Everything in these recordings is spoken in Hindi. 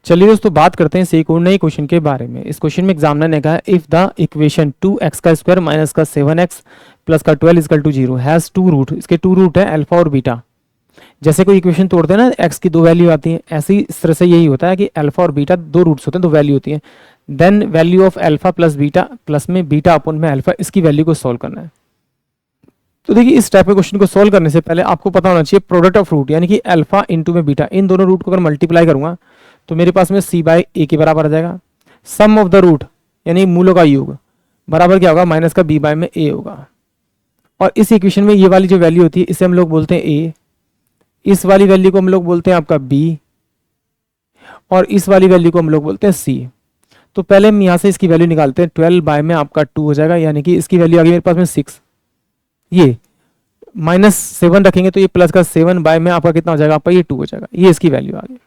चलिए दोस्तों बात करते हैं एक और नए क्वेश्चन के बारे में। इस क्वेश्चन में एग्जामिनर ने कहा इफ द इक्वेशन 2x का स्क्वायर माइनस का 7x प्लस का 12 is equal to 0 has two root, इसके टू रूट है अल्फा और बीटा। जैसे कोई इक्वेशन तोड़ते हैं ना, x की दो वैल्यू आती है, ऐसे ही इस तरह से यही होता है कि अल्फा और बीटा दो रूट्स होते हैं, दो वैल्यू होती है। Then value of alpha plus beta plus में बीटा अपॉन में अल्फा, इसकी वैल्यू को सॉल्व करना है। तो देखिए इस टाइप के क्वेश्चन को सॉल्व करने से पहले आपको पता होना चाहिए प्रोडक्ट ऑफ रूट, यानी कि अल्फा इंटू में बीटा, इन दोनों रूट को अगर मल्टीप्लाई करूंगा तो मेरे पास में c बाई ए के बराबर आ जाएगा। सम ऑफ द रूट यानी मूलों का योग बराबर क्या होगा, माइनस का b बाय में a होगा। और इस इक्वेशन में ये वाली जो वैल्यू होती है इसे हम लोग बोलते हैं a, इस वाली वैल्यू को हम लोग बोलते हैं आपका b, और इस वाली वैल्यू को हम लोग बोलते हैं c। तो पहले हम यहाँ से इसकी वैल्यू निकालते हैं, 12 बाय में आपका 2 हो जाएगा, यानी कि इसकी वैल्यू आ गई मेरे पास में 6। ये माइनस 7 रखेंगे तो ये प्लस का 7 बाय में आपका कितना हो जाएगा, आपका ये 2 हो जाएगा, ये इसकी वैल्यू आ गई।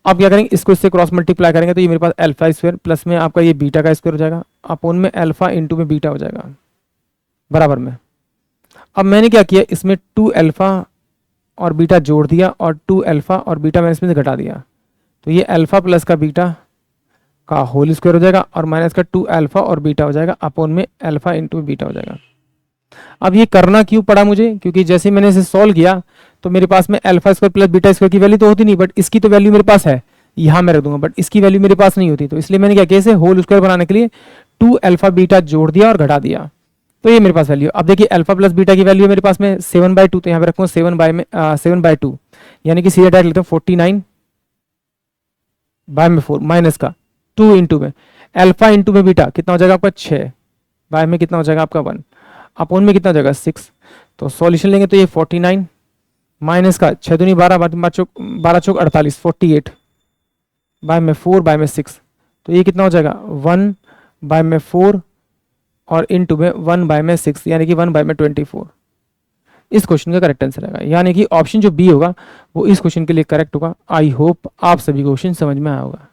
अब क्या करेंगे, इसको इससे क्रॉस मल्टीप्लाई करेंगे तो ये मेरे पास अल्फा स्क्वायर प्लस में आपका ये बीटा का स्क्वायर हो जाएगा, अपोन में अल्फा इंटू में बीटा हो जाएगा बराबर में। अब मैंने क्या किया, इसमें 2 अल्फा और बीटा जोड़ दिया और 2 अल्फा और बीटा मैंने इसमें से घटा दिया, तो ये अल्फा प्लस का बीटा का होल स्क्वायर हो जाएगा और माइनस का 2 अल्फा और बीटा हो जाएगा, अपोन में अल्फा इंटू बीटा हो जाएगा। अब ये करना क्यों पड़ा मुझे, क्योंकि जैसे मैंने इसे सॉल्व किया तो मेरे पास में alpha square plus beta square की वैल्यू तो होती नहीं, बट इसकी तो वैल्यू मेरे पास है, यहाँ मैं रख दूंगा, बट इसकी वैल्यू मेरे पास नहीं होती। तो इसलिए मैंने क्या किया, इसे होल स्क्वायर बनाने के लिए 2 अल्फा बीटा जोड़ दिया और घटा दिया, तो ये मेरे पास वैल्यू। अब देखिए अल्फा प्लस बीटा की वैल्यू मेरे पास में 7/2, तो यहाँ पे रखूंगा 7/2, यानी कि सीधे डायरेक्ट लेते हैं 49 बाय में 4 माइनस का 2 इंटू में अल्फा इंटू में बीटा कितना हो जाएगा आपका 6 बाय में कितना हो जाएगा आपका 1, अपोन में कितना हो जाएगा 6। तो सॉल्यूशन लेंगे तो ये 49 माइनस का 6 दूनी 12 12 चौक 48 48 बाय में 4 बाय में 6, तो ये कितना हो जाएगा 1 बाय में 4 और इंटू में 1 बाय में 6, यानी कि 1 बाय में 24। इस क्वेश्चन का करेक्ट आंसर आएगा, यानी कि ऑप्शन जो बी होगा वो इस क्वेश्चन के लिए करेक्ट होगा। आई होप आप सभी क्वेश्चन समझ में आया होगा।